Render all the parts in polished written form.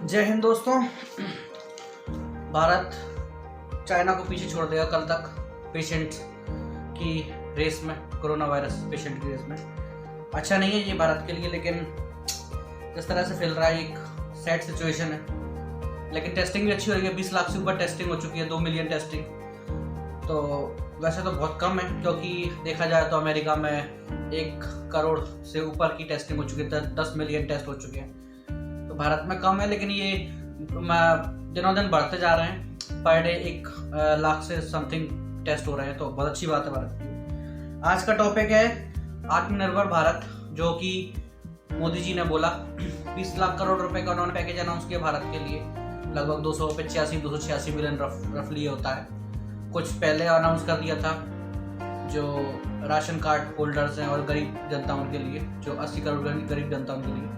जय हिंद दोस्तों। भारत चाइना को पीछे छोड़ देगा कल तक पेशेंट की रेस में, कोरोना वायरस पेशेंट की रेस में। अच्छा नहीं है ये भारत के लिए, लेकिन जिस तरह से फैल रहा है एक सैड सिचुएशन है। लेकिन टेस्टिंग भी अच्छी हो रही है, 20 लाख से ऊपर टेस्टिंग हो चुकी है, 2 मिलियन टेस्टिंग। तो वैसे तो बहुत कम है, क्योंकि देखा जाए तो अमेरिका में 1 करोड़ से ऊपर की टेस्टिंग हो चुकी है, 10 मिलियन टेस्ट हो चुके हैं। तो भारत में कम है, लेकिन ये दिनों दिन बढ़ते जा रहे हैं। पर डे 1 लाख से समथिंग टेस्ट हो रहे हैं, तो बहुत अच्छी बात है भारत की। आज का टॉपिक है आत्मनिर्भर भारत, जो कि मोदी जी ने बोला 20 लाख करोड़ रुपए का उन्होंने पैकेज अनाउंस किया भारत के लिए। लगभग 285-286 मिलियन रफली होता है। कुछ पहले अनाउंस कर दिया था जो राशन कार्ड होल्डर्स हैं और गरीब जनता उनके लिए, जो 80 करोड़ गरीब जनता उनके लिए,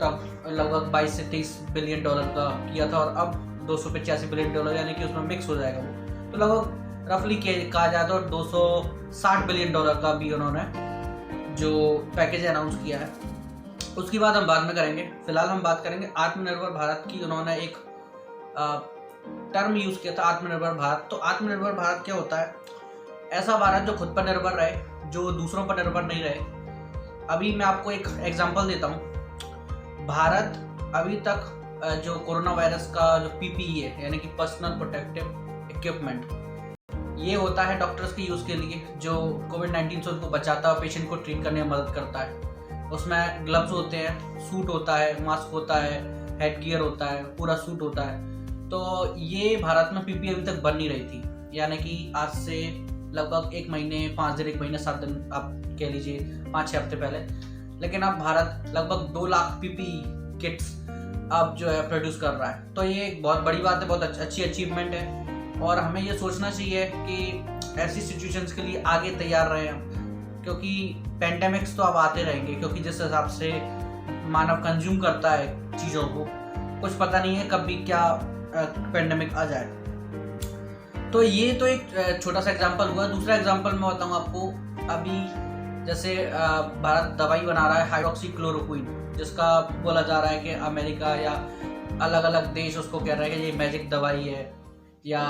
तब लगभग 22 से 23 बिलियन डॉलर का किया था, और अब 285 बिलियन डॉलर, यानी कि उसमें मिक्स हो जाएगा वो। तो लगभग रफली कहा जाए तो 260 बिलियन डॉलर का भी उन्होंने जो पैकेज अनाउंस किया है। उसकी बात हम बाद में करेंगे। फिलहाल हम बात करेंगे आत्मनिर्भर भारत की। उन्होंने एक टर्म यूज किया था, आत्मनिर्भर भारत। तो आत्मनिर्भर भारत क्या होता है? ऐसा भारत जो खुद पर निर्भर रहे, जो दूसरों पर निर्भर नहीं रहे। अभी मैं आपको एक एग्जांपल देता हूँ। भारत अभी तक जो कोरोना वायरस का जो पीपीई है, यानी कि पर्सनल प्रोटेक्टिव इक्विपमेंट, ये होता है डॉक्टर्स के यूज़ के लिए, जो कोविड-19 से उनको बचाता है, पेशेंट को ट्रीट करने में मदद करता है। उसमें ग्लव्स होते हैं, सूट होता है, मास्क होता है, हेड गियर होता है, पूरा सूट होता है। तो ये भारत में पीपीई अभी तक बन नहीं रही थी, यानी कि आज से लगभग 1 महीने 5 दिन, 1 महीने 7 दिन आप कह लीजिए, 5-6 हफ्ते पहले। लेकिन अब भारत लगभग 2 लाख पीपीई किट्स अब जो है प्रोड्यूस कर रहा है। तो ये एक बहुत बड़ी बात है, बहुत अच्छी अचीवमेंट है। और हमें ये सोचना चाहिए कि ऐसी सिचुएशंस के लिए आगे तैयार रहे हम, क्योंकि पेंडेमिक्स तो अब आते रहेंगे, क्योंकि जिस हिसाब से मानव कंज्यूम करता है चीज़ों को, कुछ पता नहीं है कब भी क्या पेंडेमिक आ जाए। तो ये तो एक छोटा सा एग्जांपल हुआ। दूसरा एग्जांपल मैं बताऊँ आपको। अभी जैसे भारत दवाई बना रहा है हाइड्रोक्सीक्लोरोक्विन, जिसका बोला जा रहा है कि अमेरिका या अलग अलग देश उसको कह रहे हैं कि ये मैजिक दवाई है, या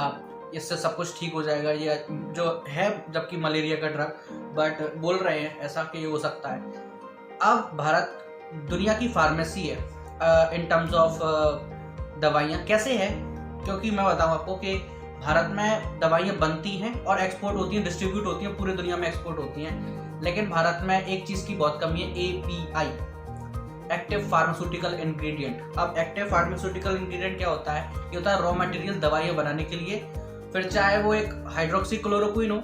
इससे सब कुछ ठीक हो जाएगा, या जो है जबकि मलेरिया का ड्रग, बट बोल रहे हैं ऐसा कि ये हो सकता है। अब भारत दुनिया की फार्मेसी है इन टर्म्स ऑफ दवाइयाँ। कैसे है? क्योंकि मैं बताऊँ आपको कि भारत में दवाइयाँ बनती हैं और एक्सपोर्ट होती हैं, डिस्ट्रीब्यूट होती हैं, पूरी दुनिया में एक्सपोर्ट होती हैं। लेकिन भारत में एक चीज़ की बहुत कमी है, API, एक्टिव फार्मास्यूटिकल इंग्रेडिएंट। अब एक्टिव फार्मास्यूटिकल इंग्रेडिएंट क्या होता है? ये होता है रॉ मटेरियल दवाइयाँ बनाने के लिए। फिर चाहे वो एक हाइड्रोक्सीक्लोरोक्विन हो,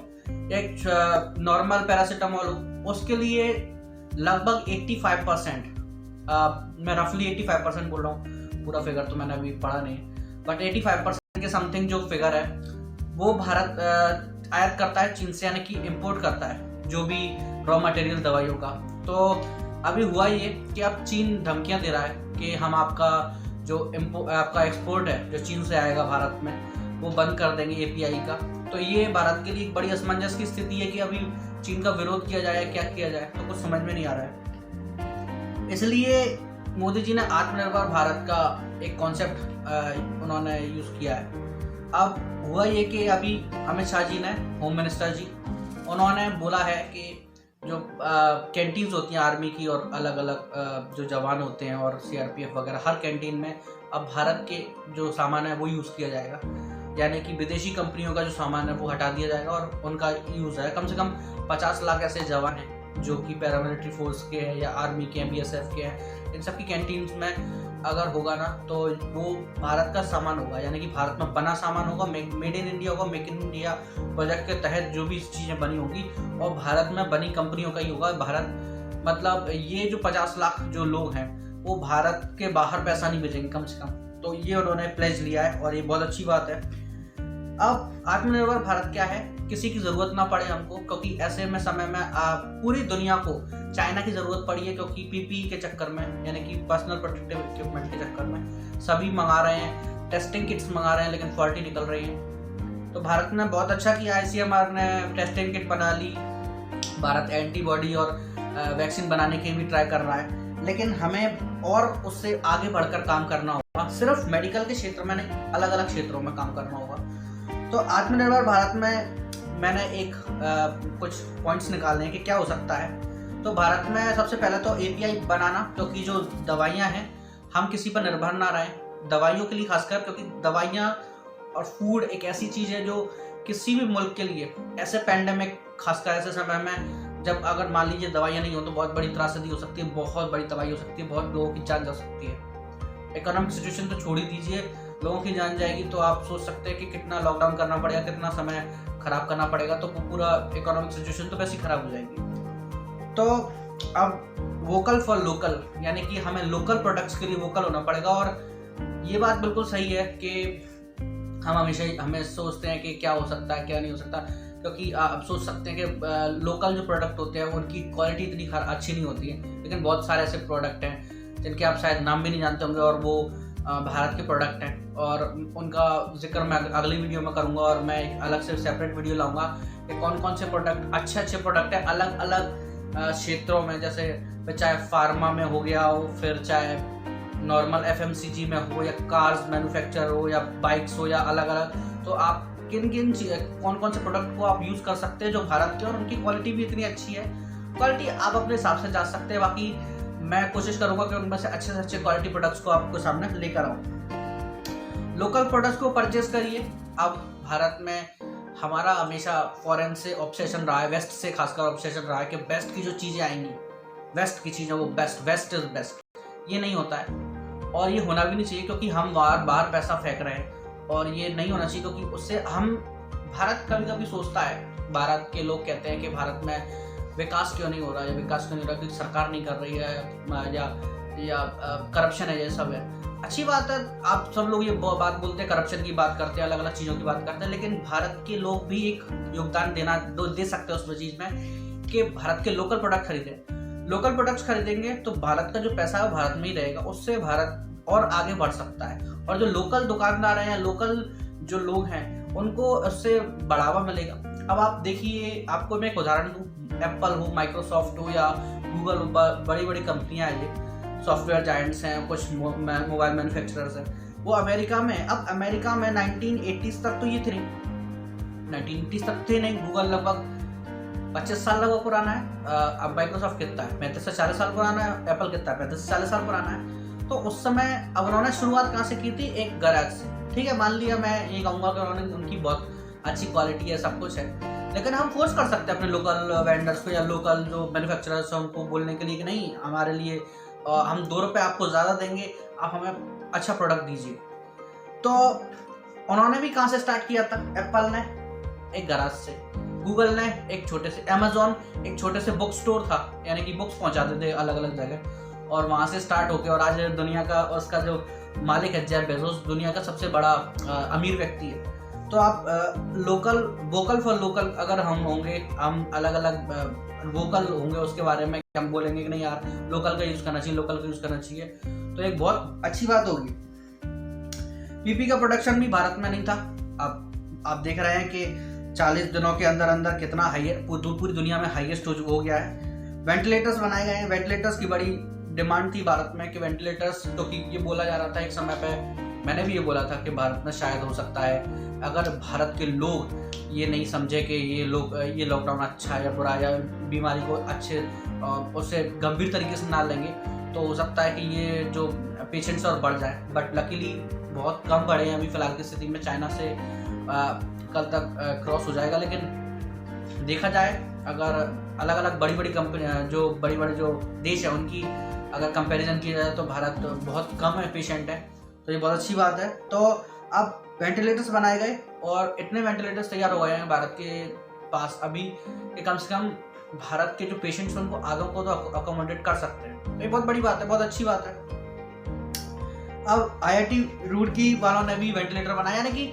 एक नॉर्मल पैरासीटामोल हो, उसके लिए लगभग 85%, मैं रफली 85% बोल रहा हूँ, पूरा फिगर तो मैंने अभी पढ़ा नहीं, बट 85% के समथिंग जो फिगर है वो भारत आयात करता है चीन से, यानी कि इम्पोर्ट करता है जो भी रॉ मटेरियल दवाइयों का। तो अभी हुआ ये कि अब चीन धमकियां दे रहा है कि हम आपका जो आपका एक्सपोर्ट है जो चीन से आएगा भारत में, वो बंद कर देंगे API का। तो ये भारत के लिए एक बड़ी असमंजस की स्थिति है कि अभी चीन का विरोध किया जाए, क्या किया जाए, तो कुछ समझ में नहीं आ रहा है। इसलिए मोदी जी ने आत्मनिर्भर भारत का एक कॉन्सेप्ट उन्होंने यूज़ किया है। अब हुआ ये कि अभी अमित शाह जी ने, होम मिनिस्टर जी, उन्होंने बोला है कि जो कैंटीन्स होती हैं आर्मी की और अलग अलग जो जवान होते हैं और CRPF वगैरह, हर कैंटीन में अब भारत के जो सामान है वो यूज़ किया जाएगा। यानी कि विदेशी कंपनियों का जो सामान है वो हटा दिया जाएगा और उनका यूज़ है। कम से कम 50 लाख ऐसे जवान हैं जो कि पैरामिलिट्री फोर्स के हैं या आर्मी के हैं, BSF के हैं। इन सब की कैंटीन्स में अगर होगा ना, तो वो भारत का सामान होगा, यानी कि भारत में बना सामान होगा, मेड इन इंडिया होगा। मेक इन इंडिया प्रोजेक्ट के तहत जो भी चीज़ें बनी होगी और भारत में बनी कंपनियों का ही होगा। भारत मतलब ये जो 50 लाख जो लोग हैं वो भारत के बाहर पैसा नहीं भेजेंगे कम से कम। तो ये उन्होंने प्लेज लिया है और ये बहुत अच्छी बात है। अब आत्मनिर्भर भारत क्या है? किसी की ज़रूरत ना पड़े हमको, क्योंकि ऐसे में समय में पूरी दुनिया को चाइना की ज़रूरत पड़ी है, क्योंकि PPE के चक्कर में, यानी कि पर्सनल प्रोटेक्टिव इक्विपमेंट के चक्कर में सभी मंगा रहे हैं, टेस्टिंग किट्स मंगा रहे हैं, लेकिन फॉल्टी निकल रही हैं। तो भारत ने बहुत अच्छा किया, ICMR ने टेस्टिंग किट बना ली। भारत एंटीबॉडी और वैक्सीन बनाने की भी ट्राई कर रहा है, लेकिन हमें और उससे आगे बढ़कर काम करना होगा, सिर्फ मेडिकल के क्षेत्र में नहीं, अलग अलग क्षेत्रों में काम करना होगा। तो आत्मनिर्भर भारत में मैंने कुछ पॉइंट्स निकालने हैं कि क्या हो सकता है। तो भारत में सबसे पहले तो एपीआई बनाना, क्योंकि जो दवाइयाँ हैं हम किसी पर निर्भर ना रहें, दवाइयों के लिए खासकर, क्योंकि दवाइयाँ और फूड एक ऐसी चीज़ है जो किसी भी मुल्क के लिए ऐसे पैंडेमिक, खासकर ऐसे समय में जब अगर मान लीजिए दवाइयाँ नहीं हो तो बहुत बड़ी त्रासदी हो सकती है, बहुत बड़ी तबाही हो सकती है, बहुत लोगों की जान जा सकती है। इकोनॉमिक सिचुएशन तो छोड़ ही दीजिए, लोगों की जान जाएगी तो आप सोच सकते हैं कि कितना लॉकडाउन करना पड़ेगा, कितना समय खराब करना पड़ेगा, तो पूरा इकोनॉमिक सिचुएशन तो वैसे ही खराब हो जाएगी। तो अब वोकल फॉर लोकल, यानी कि हमें लोकल प्रोडक्ट्स के लिए वोकल होना पड़ेगा। और ये बात बिल्कुल सही है कि हम हमें सोचते हैं कि क्या हो सकता है क्या नहीं हो सकता, क्योंकि आप सोच सकते हैं कि लोकल जो प्रोडक्ट होते हैं उनकी क्वालिटी इतनी अच्छी नहीं होती है, लेकिन बहुत सारे ऐसे प्रोडक्ट हैं जिनके आप शायद नाम भी नहीं जानते होंगे और वो भारत के प्रोडक्ट हैं, और उनका जिक्र मैं अगली वीडियो में करूंगा। और मैं एक अलग से सेपरेट वीडियो लाऊंगा कि कौन कौन से प्रोडक्ट अच्छे प्रोडक्ट हैं अलग अलग क्षेत्रों में, जैसे चाहे फार्मा में हो गया हो, फिर चाहे नॉर्मल एफएमसीजी में हो, या कार्स मैन्युफैक्चर हो, या बाइक्स हो, या अलग अलग। तो आप कौन कौन से प्रोडक्ट को आप यूज़ कर सकते हैं जो भारत के, और उनकी क्वालिटी भी इतनी अच्छी है। क्वालिटी आप अपने हिसाब से जा सकते हैं, बाकी मैं कोशिश करूंगा कि उनमें से अच्छे क्वालिटी प्रोडक्ट्स को आपको सामने लेकर आऊँ। लोकल प्रोडक्ट्स को परचेज करिए। अब भारत में हमारा हमेशा फॉरेन से ऑब्सेशन रहा है, वेस्ट से खासकर ऑब्सेशन रहा है कि बेस्ट की जो चीज़ें आएंगी, वेस्ट की चीज़ें वो वेस्ट इज बेस्ट। ये नहीं होता है और ये होना भी नहीं चाहिए, क्योंकि हम बाहर पैसा फेंक रहे हैं, और ये नहीं होना चाहिए, क्योंकि उससे भारत कभी कभी सोचता है, भारत के लोग कहते हैं कि भारत में विकास क्यों नहीं हो रहा है, विकास क्यों नहीं हो रहा, क्योंकि सरकार नहीं कर रही है, या करप्शन है, ये सब है। अच्छी बात है, आप सब लोग ये बात बोलते हैं, करप्शन की बात करते हैं, अलग अलग चीज़ों की बात करते हैं, लेकिन भारत के लोग भी एक योगदान दे सकते हैं उस चीज़ में कि भारत के लोकल प्रोडक्ट खरीदें। लोकल प्रोडक्ट्स खरीदेंगे तो भारत का जो पैसा है वो भारत में ही रहेगा, उससे भारत और आगे बढ़ सकता है, और जो लोकल दुकानदार हैं, लोकल जो लोग हैं, उनको उससे बढ़ावा मिलेगा। अब आप देखिए, आपको मैं एक उदाहरण दूँ, एप्पल हो, माइक्रोसॉफ्ट हो, या गूगल हो, बड़ी बड़ी कंपनियां हैं, ये सॉफ्टवेयर जायंट्स हैं, कुछ मोबाइल मैन्युफैक्चरर्स हैं, वो अमेरिका में, अब अमेरिका में 1980s तक तो ये थे नहीं, 1980s तक थे नहीं। गूगल लगभग 25 साल लगभग पुराना है। अब माइक्रोसॉफ्ट कितना है, 35 से 40 साल पुराना है। एप्पल कितना है, 35 से 40 साल पुराना है। तो उस समय अब उन्होंने शुरुआत कहाँ से की थी, एक गैराज से। ठीक है, मान लिया मैं ये कहूँगा कि उन्होंने, उनकी बहुत अच्छी क्वालिटी है, सब कुछ है, लेकिन हम फोर्स कर सकते हैं अपने लोकल वेंडर्स को या लोकल जो मैन्युफैक्चरर्स हैं उनको बोलने के लिए कि नहीं, हमारे लिए हम 2 रुपये आपको ज़्यादा देंगे, आप हमें अच्छा प्रोडक्ट दीजिए। तो उन्होंने भी कहाँ से स्टार्ट किया था, एप्पल ने एक गैराज से, गूगल ने एक छोटे से, अमेजोन एक छोटे से बुक स्टोर था, यानी कि बुक्स पहुँचाते थे अलग अलग जगह, और वहाँ से स्टार्ट होके, और आज दुनिया का, उसका जो मालिक है जेफ बेजोस, दुनिया का सबसे बड़ा अमीर व्यक्ति है। तो आप वोकल फॉर लोकल अगर हम होंगे, हम अलग अलग वोकल होंगे उसके बारे में, हम बोलेंगे कि नहीं यार लोकल का यूज़ करना चाहिए, लोकल का यूज़ करना चाहिए, तो एक बहुत अच्छी बात होगी। पीपी का प्रोडक्शन भी भारत में नहीं था। अब आप देख रहे हैं कि 40 दिनों के अंदर अंदर कितना पूरी दुनिया में हाईएस्ट हो गया है। वेंटिलेटर्स बनाए गए हैं, वेंटिलेटर्स की बड़ी डिमांड थी भारत में कि वेंटिलेटर्स, क्योंकि ये बोला जा रहा था एक समय पे, मैंने भी ये बोला था कि भारत में शायद हो सकता है अगर भारत के लोग ये नहीं समझे कि ये लॉकडाउन अच्छा है या बुरा, या बीमारी को अच्छे उससे गंभीर तरीके से ना लेंगे, तो हो सकता है कि ये जो पेशेंट्स और बढ़ जाए। बट लकीली बहुत कम बढ़े हैं अभी फ़िलहाल की स्थिति में, चाइना से कल तक क्रॉस हो जाएगा। लेकिन देखा जाए, अगर अलग अलग बड़ी कंपनियाँ, जो बड़े जो देश है, उनकी अगर कंपैरिजन किया जाए तो भारत बहुत कम है पेशेंट है, तो ये बहुत अच्छी बात है। तो अब वेंटिलेटर्स बनाए गए और इतने वेंटिलेटर्स तैयार हो गए हैं भारत के पास अभी कि कम से कम भारत के जो पेशेंट्स हैं उनको आधों को तो अकोमोडेट कर सकते हैं, तो ये बहुत बड़ी बात है, बहुत अच्छी बात है। अब IIT रुड़की वालों ने भी वेंटिलेटर बनाया, यानी कि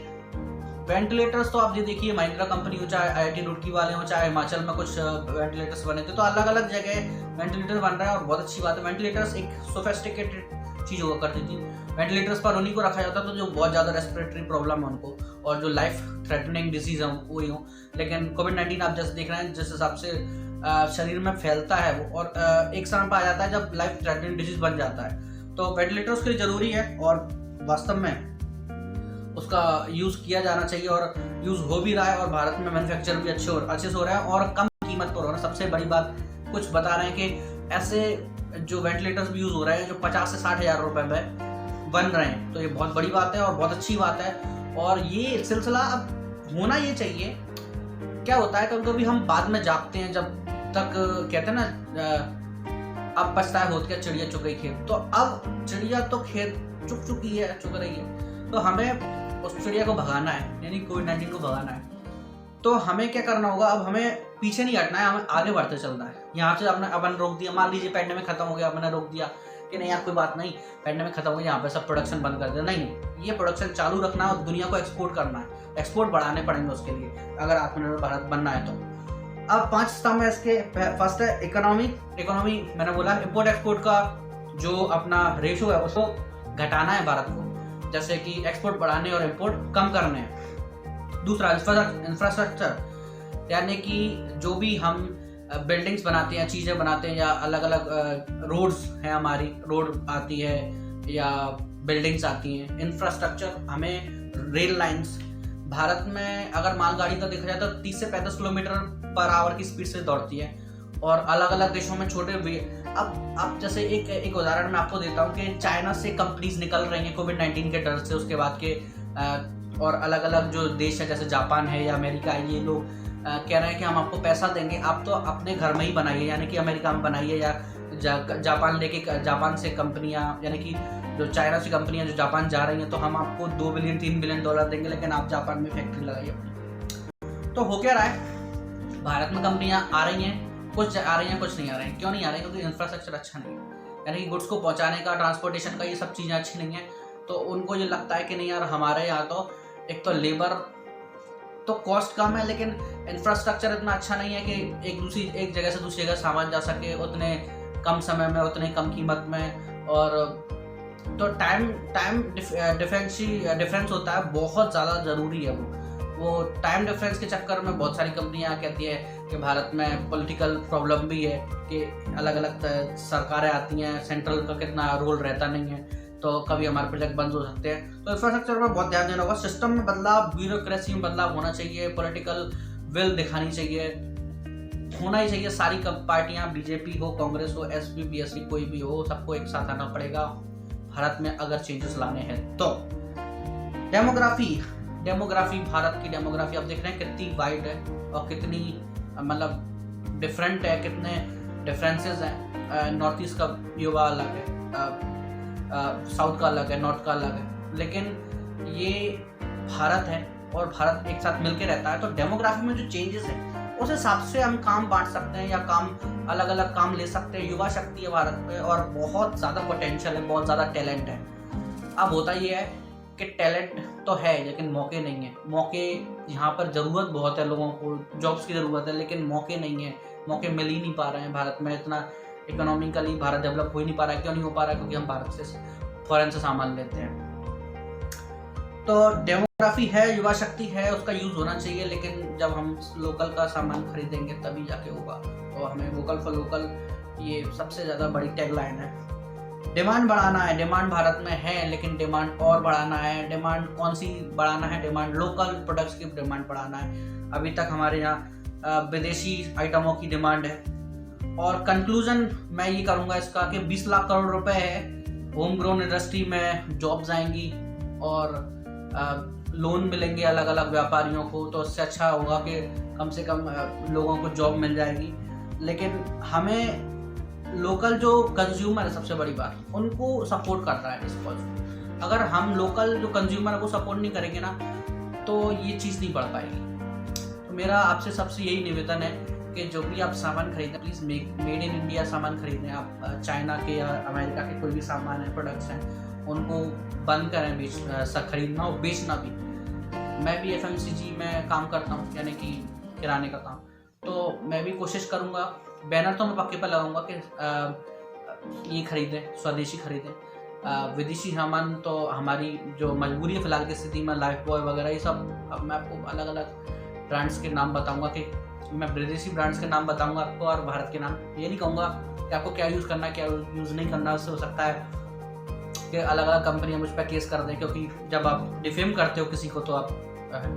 वेंटिलेटर्स तो आप ये देखिए, महिंद्रा कंपनी हो, चाहे IIT रुड़की वाले हो, चाहे हिमाचल में कुछ वेंटिलेटर्स बने थे, तो अलग अलग जगह वेंटिलेटर बन रहा है और बहुत अच्छी बात है। वेंटिलेटर्स एक सोफिस्टिकेटेड चीज़ हुआ करती थी, वेंटिलेटर्स पर उन्हीं को रखा जाता था जो बहुत ज़्यादा रेस्पिरेटरी प्रॉब्लम है उनको, और जो लाइफ थ्रेटनिंग डिजीज है वही हो। लेकिन कोविड-19 आप जैसे देख रहे हैं, जिस हिसाब से शरीर में फैलता है वो, और एक समय पर आ जाता है जब लाइफ थ्रेटनिंग डिजीज बन जाता है, तो वेंटिलेटर उसके लिए ज़रूरी है और वास्तव में उसका यूज़ किया जाना चाहिए और यूज़ हो भी रहा है और भारत में मैन्युफैक्चर भी अच्छे से हो रहा है और कम कीमत पर हो रहा है। सबसे बड़ी बात, कुछ बता रहे हैं कि ऐसे जो वेंटिलेटर्स भी यूज़ हो रहे हैं जो 50 से 60 हज़ार रुपये में बन रहे हैं, तो ये बहुत बड़ी बात है और बहुत अच्छी बात है। और ये सिलसिला अब होना ये चाहिए। क्या होता है कभी कभी हम बाद में जागते हैं, जब तक कहते हैं ना अब पछताए होत क्या चिड़िया चुग गई खेत, तो अब चिड़िया तो खेत चुग चुकी है, चुग रही है, तो हमें उस चिड़िया को भगाना है, यानी कोविड-19 को भगाना है। तो हमें क्या करना होगा, अब हमें पीछे नहीं हटना है, हमें आगे बढ़ते चलना है। यहाँ से अपन रोक दिया, मान लीजिए पैंडेमिक खत्म हो गया, अपने रोक दिया कि नहीं यार कोई बात नहीं, पैंडेमिक खत्म हो गया, यहाँ पे सब प्रोडक्शन बंद कर दिया, नहीं, ये प्रोडक्शन चालू रखना है और दुनिया को एक्सपोर्ट करना है, एक्सपोर्ट बढ़ाने पड़ेंगे उसके लिए अगर आत्मनिर्भर भारत बनना है तो। अब 5 स्तंभ है इसके। फर्स्ट है इकोनॉमी मैंने बोला इम्पोर्ट एक्सपोर्ट का जो अपना रेशो है उसको घटाना है भारत को, जैसे कि एक्सपोर्ट बढ़ाने और इम्पोर्ट कम करने हैं। दूसरा इंफ्रास्ट्रक्चर, यानी कि जो भी हम बिल्डिंग्स बनाते हैं, चीज़ें बनाते हैं, या अलग अलग रोड्स हैं, हमारी रोड आती है या बिल्डिंग्स आती हैं, इंफ्रास्ट्रक्चर, हमें रेल लाइंस। भारत में अगर मालगाड़ी का देखा जाए तो 30 से 35 किलोमीटर पर आवर की स्पीड से दौड़ती है और अलग अलग देशों में छोटे भी। अब जैसे एक उदाहरण मैं आपको देता हूँ कि चाइना से कंपनीज निकल रही हैं कोविड-19 के डर से, उसके बाद के और अलग अलग जो देश है जैसे जापान है या अमेरिका है, ये लोग कह रहे हैं कि हम आपको पैसा देंगे, आप तो अपने घर में ही बनाइए, यानी कि अमेरिका में बनाइए या जापान से कंपनियां, यानी कि जो चाइना से कंपनियां जो जापान जा रही हैं, तो हम आपको 2 बिलियन 3 बिलियन डॉलर देंगे, लेकिन आप जापान में फैक्ट्री लगाइए अपनी। तो हो क्या रहा है, भारत में कंपनियां आ रही हैं, कुछ आ रही हैं कुछ नहीं आ रही हैं। क्यों नहीं आ रही? क्योंकि इंफ्रास्ट्रक्चर अच्छा नहीं है, यानी कि गुड्स को पहुंचाने का, ट्रांसपोर्टेशन का, ये सब चीज़ें अच्छी नहीं है। तो उनको ये लगता है कि नहीं यार, हमारे यहाँ तो एक तो लेबर तो कॉस्ट कम है, लेकिन इंफ्रास्ट्रक्चर इतना अच्छा नहीं है कि एक जगह से दूसरी जगह सामान जा सके उतने कम समय में, उतने कम कीमत में। और तो टाइम डिफरेंस होता है, बहुत ज़्यादा ज़रूरी है वो टाइम डिफरेंस के चक्कर में बहुत सारी कंपनियां कहती है कि भारत में पॉलिटिकल प्रॉब्लम भी है कि अलग अलग सरकारें आती हैं, सेंट्रल का कितना रोल रहता नहीं है, तो कभी हमारे प्रोजेक्ट बंद हो सकते हैं। तो इंफ्रास्ट्रक्चर पर बहुत ध्यान देना होगा, सिस्टम में बदलाव, ब्यूरोक्रेसी में बदलाव होना चाहिए, पॉलिटिकल विल दिखानी चाहिए, होना ही चाहिए। सारी पार्टियां, बीजेपी हो, कांग्रेस हो, एसपी, बीएसपी, कोई भी हो, सबको एक साथ आना पड़ेगा भारत में अगर चेंजेस लाने हैं तो। डेमोग्राफी, भारत की डेमोग्राफी आप देख रहे हैं कितनी वाइड है और कितनी मतलब डिफरेंट है, कितने डिफरेंसेस हैं। नॉर्थ ईस्ट का युवा अलग है, साउथ का अलग है, नॉर्थ का अलग है, लेकिन ये भारत है और भारत एक साथ मिलकर रहता है। तो डेमोग्राफी में जो चेंजेस है उस हिसाब से हम काम बांट सकते हैं या काम अलग अलग काम ले सकते हैं। युवा शक्ति है भारत में और बहुत ज़्यादा पोटेंशियल है, बहुत ज़्यादा टैलेंट है। अब होता ये है कि टैलेंट तो है लेकिन मौके नहीं है। मौके यहाँ पर ज़रूरत बहुत है, लोगों को जॉब्स की ज़रूरत है, लेकिन मौके नहीं है, मौके मिल ही नहीं पा रहे हैं भारत में। इतना इकोनॉमिकली भारत डेवलप हो ही नहीं पा रहा है। क्यों नहीं हो पा रहा है? क्योंकि हम भारत से फॉरेन से सामान लेते हैं। तो डेमोग्राफी है, युवा शक्ति है, उसका यूज़ होना चाहिए, लेकिन जब हम लोकल का सामान खरीदेंगे तभी जाके होगा। तो हमें वोकल फॉर लोकल, ये सबसे ज़्यादा बड़ी टैगलाइन है। डिमांड बढ़ाना है, डिमांड भारत में है, लेकिन डिमांड और बढ़ाना है। डिमांड कौन सी बढ़ाना है? डिमांड लोकल प्रोडक्ट्स की डिमांड बढ़ाना है। अभी तक हमारे यहाँ विदेशी आइटमों की डिमांड है। और कंक्लूजन मैं ये करूँगा इसका कि 20 लाख करोड़ रुपए है, होम ग्रोन इंडस्ट्री में जॉब्स आएंगी और लोन मिलेंगे अलग अलग व्यापारियों को, तो उससे अच्छा होगा कि कम से कम लोगों को जॉब मिल जाएगी। लेकिन हमें लोकल जो कंज्यूमर है, सबसे बड़ी बात, उनको सपोर्ट करना है इस कॉज। अगर हम लोकल जो कंज्यूमर है वो सपोर्ट नहीं करेंगे ना, तो ये चीज़ नहीं बढ़ पाएगी। तो मेरा आपसे सबसे यही निवेदन है कि जो भी आप सामान खरीदें, प्लीज़ मेड इन इंडिया सामान खरीदें। आप चाइना के या अमेरिका के कोई भी सामान है, प्रोडक्ट्स हैं, उनको बंद करें खरीदना और बेचना भी। मैं भी FMCG में काम करता हूँ, यानी कि किराने का काम, तो मैं भी कोशिश करूँगा, बैनर तो मैं पक्के पर लगाऊंगा कि ये खरीदें, स्वदेशी खरीदें। विदेशी सामान तो हमारी जो मजबूरी है फिलहाल की स्थिति में, लाइफ बॉय वगैरह, ये सब। अब मैं आपको अलग अलग ब्रांड्स के नाम बताऊंगा कि मैं विदेशी ब्रांड्स के नाम बताऊंगा आपको और भारत के नाम। ये नहीं कहूँगा कि आपको क्या यूज़ करना है, क्या यूज़ नहीं करना। उससे हो सकता है कि अलग अलग कंपनियां मुझ पर केस कर दें, क्योंकि जब आप डिफेम करते हो किसी को तो आप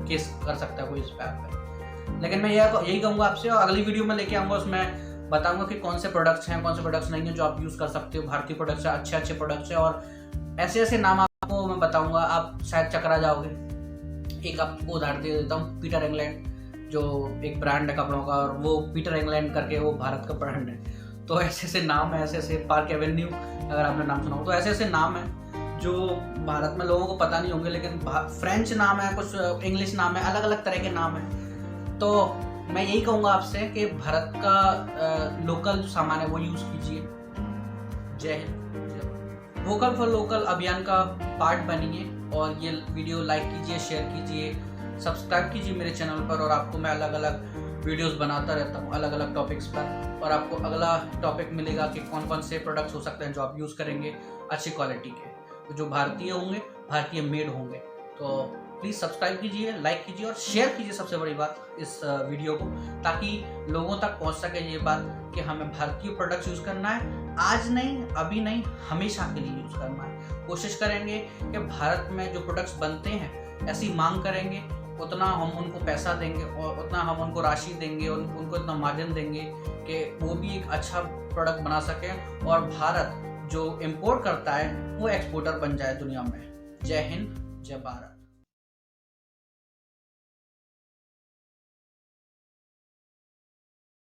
केस कर सकता है कोई इस पे। लेकिन मैं यही कहूँगा आपसे, और अगली वीडियो में लेके आऊँगा, उसमें बताऊँगा कि कौन से प्रोडक्ट्स हैं, कौन से प्रोडक्ट्स नहीं हैं जो आप यूज़ कर सकते हो। भारतीय प्रोडक्ट्स हैं, अच्छे अच्छे प्रोडक्ट्स हैं, और ऐसे ऐसे नाम आपको मैं बताऊँगा, आप शायद चकरा जाओगे। एक आपको उदाहरण दे देता हूँ, पीटर इंग्लैंड जो एक ब्रांड है कपड़ों का, और वो पीटर इंग्लैंड करके वो भारत का ब्रांड है। तो ऐसे ऐसे नाम है, ऐसे ऐसे पार्क एवेन्यू अगर आपने नाम सुना हो, तो ऐसे ऐसे नाम है जो भारत में लोगों को पता नहीं होंगे, लेकिन फ्रेंच नाम है, कुछ इंग्लिश नाम है, अलग अलग तरह के नाम है। तो मैं यही कहूँगा आपसे कि भारत का लोकल जो सामान है वो यूज़ कीजिए। जय हिंद। वोकल फॉर लोकल अभियान का पार्ट बनिए, और ये वीडियो लाइक कीजिए, शेयर कीजिए, सब्सक्राइब कीजिए मेरे चैनल पर, और आपको मैं अलग अलग वीडियोस बनाता रहता हूँ अलग अलग टॉपिक्स पर, और आपको अगला टॉपिक मिलेगा कि कौन कौन से प्रोडक्ट्स हो सकते हैं जो आप यूज़ करेंगे अच्छी क्वालिटी के, जो भारतीय होंगे, भारतीय मेड होंगे। तो प्लीज़ सब्सक्राइब कीजिए, लाइक कीजिए और शेयर कीजिए, सबसे बड़ी बात इस वीडियो को, ताकि लोगों तक पहुंच सके ये बात कि हमें भारतीय प्रोडक्ट्स यूज़ करना है, आज नहीं, अभी नहीं, हमेशा के लिए यूज़ करना है। कोशिश करेंगे कि भारत में जो प्रोडक्ट्स बनते हैं ऐसी मांग करेंगे, उतना हम उनको पैसा देंगे और उतना हम उनको राशि देंगे, उनको इतना मार्जिन देंगे कि वो भी एक अच्छा प्रोडक्ट बना सकें, और भारत जो इम्पोर्ट करता है वो एक्सपोर्टर बन जाए दुनिया में। जय हिंद, जय भारत।